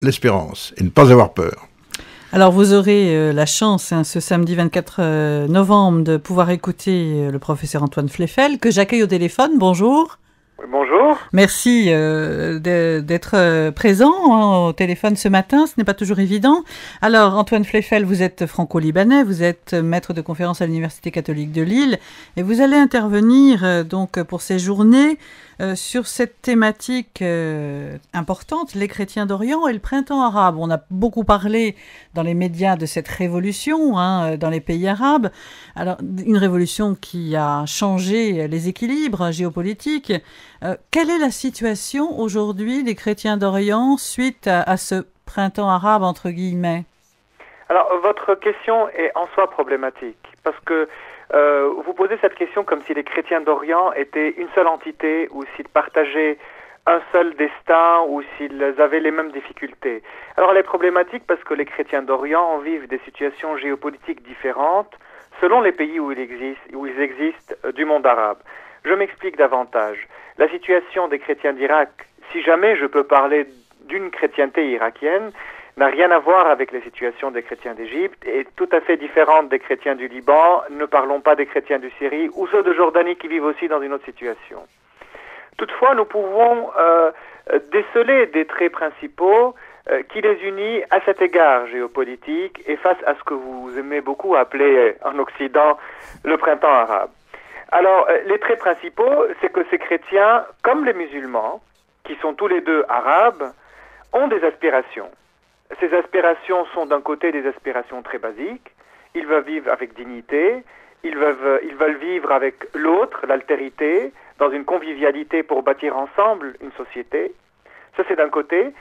l'espérance et ne pas avoir peur. Alors vous aurez la chance ce samedi 24 novembre de pouvoir écouter le professeur Antoine Fleyfel, que j'accueille au téléphone. Bonjour. Oui, bonjour. Merci d'être présent au téléphone ce matin, ce n'est pas toujours évident. Alors Antoine Fleyfel, vous êtes franco-libanais, vous êtes maître de conférence à l'Université catholique de Lille et vous allez intervenir donc pour ces journées sur cette thématique importante, les chrétiens d'Orient et le printemps arabe. On a beaucoup parlé dans les médias de cette révolution dans les pays arabes. Alors, une révolution qui a changé les équilibres géopolitiques. Quelle est la situation aujourd'hui des chrétiens d'Orient suite à ce printemps arabe, entre guillemets? Alors, votre question est en soi problématique parce que vous posez cette question comme si les chrétiens d'Orient étaient une seule entité ou s'ils partageaient un seul destin ou s'ils avaient les mêmes difficultés. Alors elle est problématique parce que les chrétiens d'Orient vivent des situations géopolitiques différentes selon les pays où ils existent du monde arabe. Je m'explique davantage. La situation des chrétiens d'Irak, si jamais je peux parler d'une chrétienté irakienne, n'a rien à voir avec les situations des chrétiens d'Égypte et est tout à fait différente des chrétiens du Liban. Ne parlons pas des chrétiens du Syrie ou ceux de Jordanie qui vivent aussi dans une autre situation. Toutefois, nous pouvons déceler des traits principaux qui les unissent à cet égard géopolitique et face à ce que vous aimez beaucoup appeler en Occident le printemps arabe. Alors, les traits principaux, c'est que ces chrétiens, comme les musulmans, qui sont tous les deux arabes, ont des aspirations. Ces aspirations sont d'un côté des aspirations très basiques. Ils veulent vivre avec dignité, ils veulent vivre avec l'autre, l'altérité, dans une convivialité pour bâtir ensemble une société. Ça, c'est d'un côté.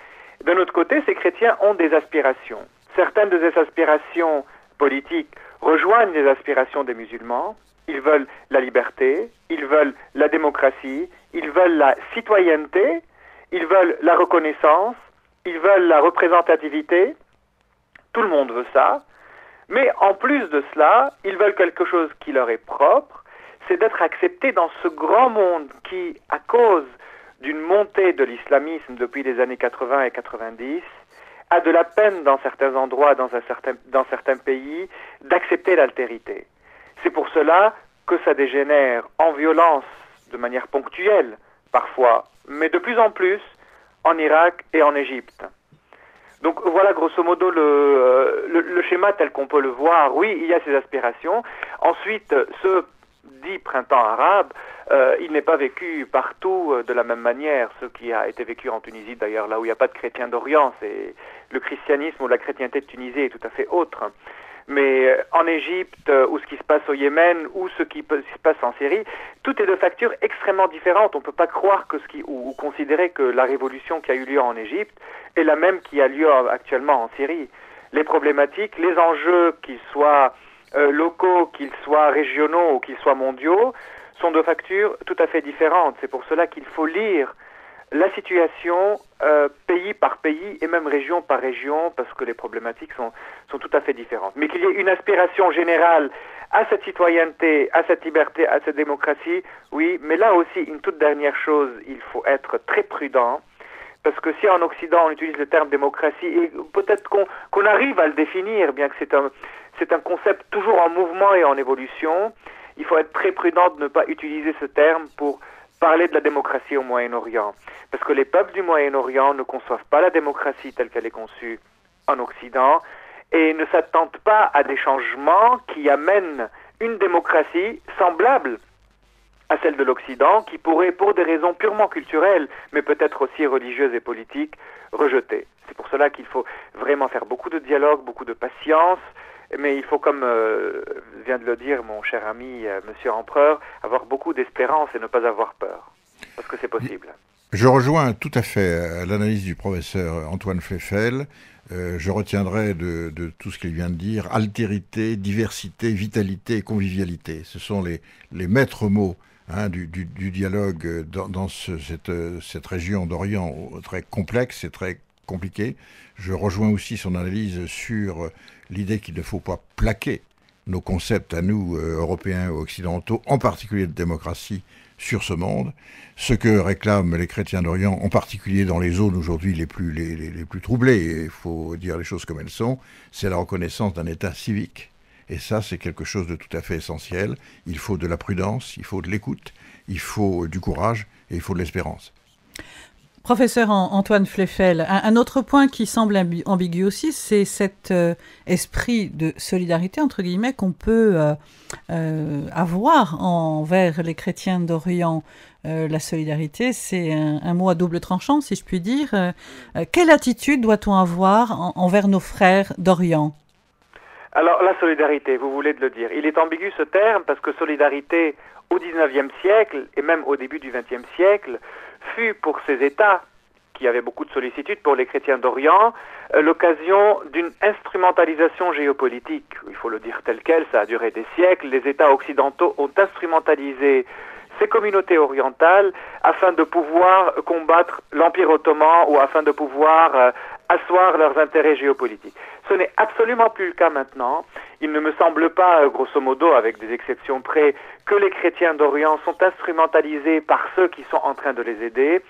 D'un autre côté, ces chrétiens ont des aspirations. Certaines de ces aspirations politiques rejoignent les aspirations des musulmans. Ils veulent la liberté, ils veulent la démocratie, ils veulent la citoyenneté, ils veulent la reconnaissance, ils veulent la représentativité. Tout le monde veut ça. Mais en plus de cela, ils veulent quelque chose qui leur est propre, c'est d'être acceptés dans ce grand monde qui, à cause d'une montée de l'islamisme depuis les années 80 et 90, a de la peine dans certains endroits, dans certains pays, d'accepter l'altérité. C'est pour cela que ça dégénère en violence de manière ponctuelle, parfois, mais de plus en plus en Irak et en Égypte. Donc voilà grosso modo le schéma tel qu'on peut le voir. Oui, il y a ces aspirations. Ensuite, ce dit printemps arabe, il n'est pas vécu partout de la même manière. Ce qui a été vécu en Tunisie, d'ailleurs, là où il n'y a pas de chrétiens d'Orient, c'est le christianisme ou la chrétienté de Tunisie est tout à fait autre. Mais en Égypte, ou ce qui se passe au Yémen, ou ce qui se passe en Syrie, tout est de facture extrêmement différente. On ne peut pas croire que ou considérer que la révolution qui a eu lieu en Égypte est la même qui a lieu actuellement en Syrie. Les problématiques, les enjeux, qu'ils soient locaux, qu'ils soient régionaux ou qu'ils soient mondiaux, sont de facture tout à fait différentes. C'est pour cela qu'il faut lire la situation pays par pays et même région par région, parce que les problématiques sont tout à fait différentes. Mais qu'il y ait une aspiration générale à cette citoyenneté, à cette liberté, à cette démocratie, oui, mais là aussi, une toute dernière chose, il faut être très prudent, parce que si en Occident on utilise le terme démocratie, et peut-être qu'on arrive à le définir, bien que c'est un concept toujours en mouvement et en évolution, il faut être très prudent de ne pas utiliser ce terme pour parler de la démocratie au Moyen-Orient. Parce que les peuples du Moyen-Orient ne conçoivent pas la démocratie telle qu'elle est conçue en Occident et ne s'attendent pas à des changements qui amènent une démocratie semblable à celle de l'Occident, qui pourrait, pour des raisons purement culturelles, mais peut-être aussi religieuses et politiques, rejeter. C'est pour cela qu'il faut vraiment faire beaucoup de dialogue, beaucoup de patience, mais il faut, comme vient de le dire mon cher ami, Monsieur Empereur, avoir beaucoup d'espérance et ne pas avoir peur, parce que c'est possible. Je rejoins tout à fait l'analyse du professeur Antoine Fleyfel. Je retiendrai de tout ce qu'il vient de dire altérité, diversité, vitalité et convivialité. Ce sont les maîtres mots du dialogue dans cette région d'Orient très complexe et très compliquée. Je rejoins aussi son analyse sur l'idée qu'il ne faut pas plaquer nos concepts à nous, Européens ou Occidentaux, en particulier de démocratie, sur ce monde. Ce que réclament les chrétiens d'Orient, en particulier dans les zones aujourd'hui les plus troublées, et il faut dire les choses comme elles sont, c'est la reconnaissance d'un État civique. Et ça, c'est quelque chose de tout à fait essentiel. Il faut de la prudence, il faut de l'écoute, il faut du courage et il faut de l'espérance. Professeur Antoine Fleyfel, un autre point qui semble ambigu aussi, c'est cet esprit de solidarité, entre guillemets, qu'on peut avoir envers les chrétiens d'Orient. La solidarité, c'est un mot à double tranchant, si je puis dire. Quelle attitude doit-on avoir envers nos frères d'Orient ? Alors, la solidarité, vous voulez de le dire. Il est ambigu ce terme parce que solidarité, au XIXe siècle et même au début du XXe siècle, fut pour ces États, qui avaient beaucoup de sollicitude pour les chrétiens d'Orient, l'occasion d'une instrumentalisation géopolitique. Il faut le dire tel quel, ça a duré des siècles. Les États occidentaux ont instrumentalisé ces communautés orientales afin de pouvoir combattre l'Empire ottoman ou afin de pouvoir asseoir leurs intérêts géopolitiques. Ce n'est absolument plus le cas maintenant. Il ne me semble pas, grosso modo, avec des exceptions près, que les chrétiens d'Orient sont instrumentalisés par ceux qui sont en train de les aider.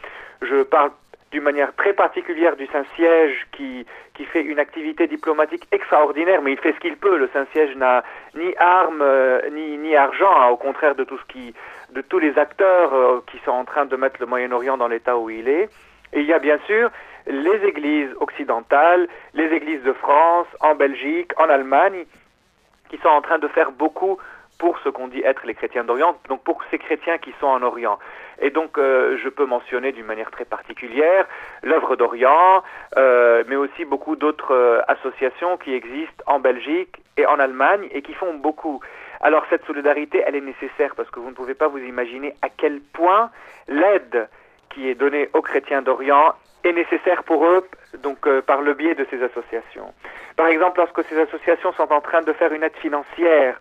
Je parle d'une manière très particulière du Saint-Siège qui fait une activité diplomatique extraordinaire, mais il fait ce qu'il peut. Le Saint-Siège n'a ni armes ni argent, hein, au contraire de tous les acteurs qui sont en train de mettre le Moyen-Orient dans l'état où il est. Et il y a bien sûr les églises occidentales, les églises de France, en Belgique, en Allemagne, qui sont en train de faire beaucoup pour ce qu'on dit être les chrétiens d'Orient, donc pour ces chrétiens qui sont en Orient. Et donc je peux mentionner d'une manière très particulière l'œuvre d'Orient, mais aussi beaucoup d'autres associations qui existent en Belgique et en Allemagne et qui font beaucoup. Alors cette solidarité, elle est nécessaire parce que vous ne pouvez pas vous imaginer à quel point l'aide qui est donnée aux chrétiens d'Orient est nécessaire pour eux, donc par le biais de ces associations. Par exemple, lorsque ces associations sont en train de faire une aide financière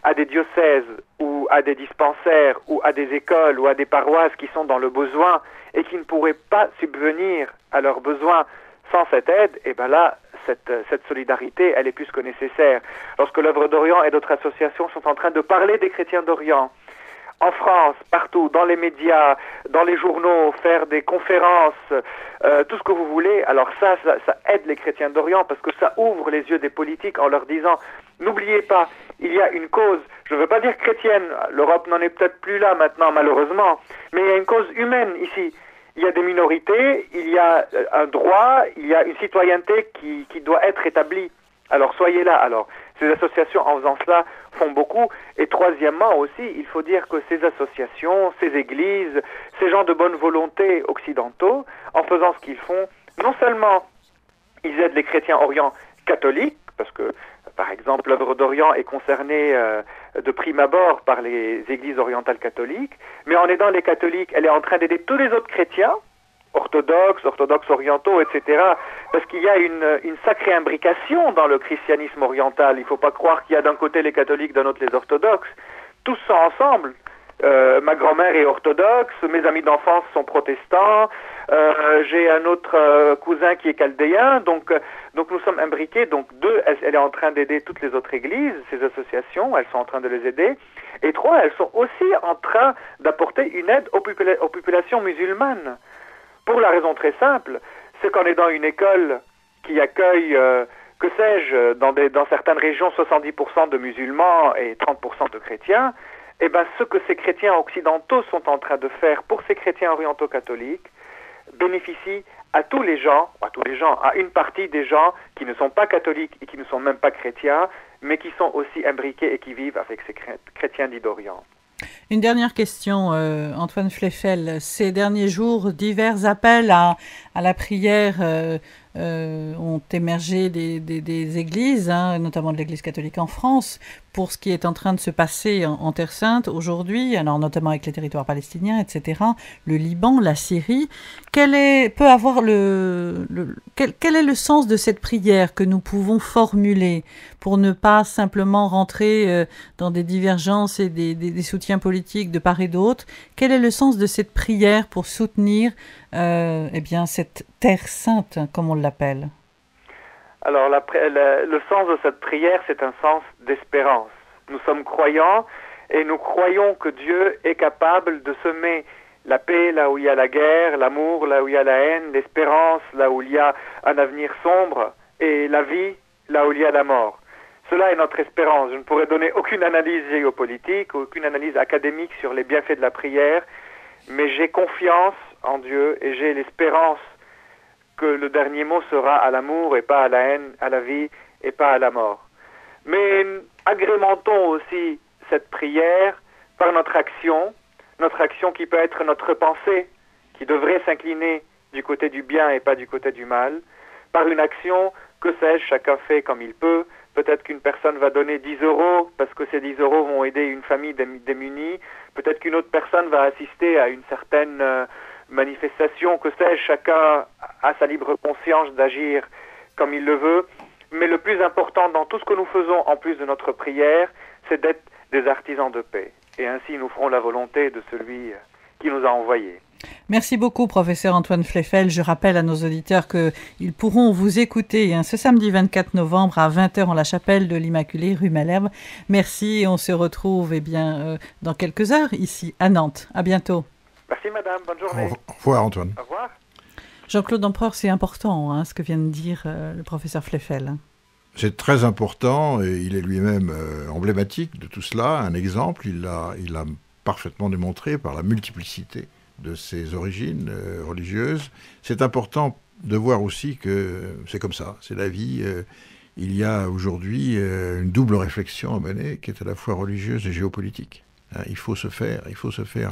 à des diocèses ou à des dispensaires ou à des écoles ou à des paroisses qui sont dans le besoin et qui ne pourraient pas subvenir à leurs besoins sans cette aide, et bien là, cette solidarité, elle est plus que nécessaire. Lorsque l'œuvre d'Orient et d'autres associations sont en train de parler des chrétiens d'Orient, en France, partout, dans les médias, dans les journaux, faire des conférences, tout ce que vous voulez, alors ça aide les chrétiens d'Orient parce que ça ouvre les yeux des politiques en leur disant « N'oubliez pas, il y a une cause, je ne veux pas dire chrétienne, l'Europe n'en est peut-être plus là maintenant malheureusement, mais il y a une cause humaine ici. Il y a des minorités, il y a un droit, il y a une citoyenneté qui doit être établie. Alors soyez là. » Alors ces associations en faisant cela font beaucoup. Et troisièmement aussi, il faut dire que ces associations, ces églises, ces gens de bonne volonté occidentaux, en faisant ce qu'ils font, non seulement ils aident les chrétiens orient catholiques, parce que par exemple l'œuvre d'Orient est concernée de prime abord par les églises orientales catholiques, mais en aidant les catholiques, elle est en train d'aider tous les autres chrétiens, orthodoxes orientaux, etc. Parce qu'il y a une sacrée imbrication dans le christianisme oriental. Il ne faut pas croire qu'il y a d'un côté les catholiques, d'un autre les orthodoxes. Tous sont ensemble. Ma grand-mère est orthodoxe, mes amis d'enfance sont protestants, j'ai un autre cousin qui est chaldéen, donc nous sommes imbriqués. Donc deux, elle est en train d'aider toutes les autres églises, ces associations, elles sont en train de les aider. Et trois, elles sont aussi en train d'apporter une aide aux populations musulmanes. Pour la raison très simple, c'est qu'on est dans une école qui accueille, que sais-je, dans certaines régions, 70% de musulmans et 30% de chrétiens. Eh bien, ce que ces chrétiens occidentaux sont en train de faire pour ces chrétiens orientaux catholiques bénéficie à tous les gens, à une partie des gens qui ne sont pas catholiques et qui ne sont même pas chrétiens, mais qui sont aussi imbriqués et qui vivent avec ces chrétiens dits d'Orient. Une dernière question, Antoine Fleyfel. Ces derniers jours, divers appels à la prière ont émergé des églises, hein, notamment de l'Église catholique en France, pour ce qui est en train de se passer en Terre Sainte aujourd'hui, alors notamment avec les territoires palestiniens, etc., le Liban, la Syrie. Quel est le sens de cette prière que nous pouvons formuler pour ne pas simplement rentrer dans des divergences et des soutiens politiques de part et d'autre? Quel est le sens de cette prière pour soutenir cette Terre Sainte, comme on l'appelle? Alors, le sens de cette prière, c'est un sens d'espérance. Nous sommes croyants et nous croyons que Dieu est capable de semer la paix là où il y a la guerre, l'amour là où il y a la haine, l'espérance là où il y a un avenir sombre, et la vie là où il y a la mort. Cela est notre espérance. Je ne pourrais donner aucune analyse géopolitique, aucune analyse académique sur les bienfaits de la prière, mais j'ai confiance en Dieu et j'ai l'espérance que le dernier mot sera à l'amour et pas à la haine, à la vie et pas à la mort. Mais agrémentons aussi cette prière par notre action qui peut être notre pensée, qui devrait s'incliner du côté du bien et pas du côté du mal, par une action, que sais-je, chacun fait comme il peut. Peut-être qu'une personne va donner 10 € parce que ces 10 € vont aider une famille démunie. Peut-être qu'une autre personne va assister à une certaine manifestation, que sais-je, chacun a sa libre conscience d'agir comme il le veut. Mais le plus important dans tout ce que nous faisons, en plus de notre prière, c'est d'être des artisans de paix. Et ainsi, nous ferons la volonté de celui qui nous a envoyés. Merci beaucoup, professeur Antoine Fleyfel. Je rappelle à nos auditeurs qu'ils pourront vous écouter ce samedi 24 novembre à 20h en la chapelle de l'Immaculée, rue Malherbe. Merci et on se retrouve dans quelques heures ici à Nantes. À bientôt. Merci madame, bonne journée. Au revoir Antoine. Au revoir. Jean-Claude Empereur, c'est important ce que vient de dire le professeur Fleyfel. C'est très important et il est lui-même emblématique de tout cela, un exemple. Il l'a parfaitement démontré par la multiplicité de ses origines religieuses. C'est important de voir aussi que c'est comme ça, c'est la vie. Il y a aujourd'hui une double réflexion à mener qui est à la fois religieuse et géopolitique. Il faut se faire.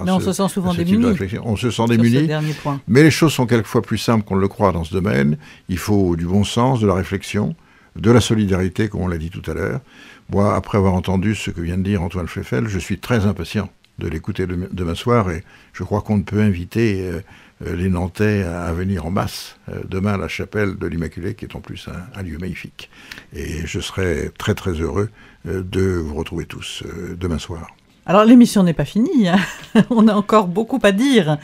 Mais on se sent souvent démunis. On se sent démunis. Mais les choses sont quelquefois plus simples qu'on ne le croit dans ce domaine. Il faut du bon sens, de la réflexion, de la solidarité, comme on l'a dit tout à l'heure. Moi, après avoir entendu ce que vient de dire Antoine Fleyfel, je suis très impatient de l'écouter demain soir et je crois qu'on ne peut inviter les Nantais à venir en masse demain à la chapelle de l'Immaculée, qui est en plus un lieu magnifique. Et je serai très très heureux de vous retrouver tous demain soir. Alors l'émission n'est pas finie, on a encore beaucoup à dire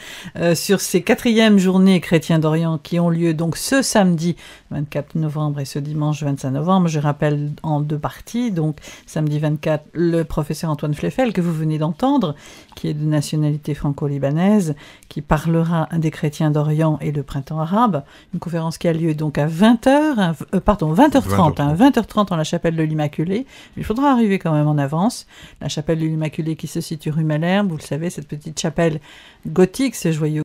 sur ces 4e journées chrétiens d'Orient qui ont lieu donc ce samedi 24 novembre et ce dimanche 25 novembre. Je rappelle en 2 parties, donc samedi 24, le professeur Antoine Fleyfel que vous venez d'entendre, qui est de nationalité franco-libanaise, qui parlera des chrétiens d'Orient et le printemps arabe, une conférence qui a lieu donc à 20h30 en la chapelle de l'Immaculée. Il faudra arriver quand même en avance. La chapelle de l'Immaculée qui se situe rue Malherbe, vous le savez, cette petite chapelle gothique, ce joyau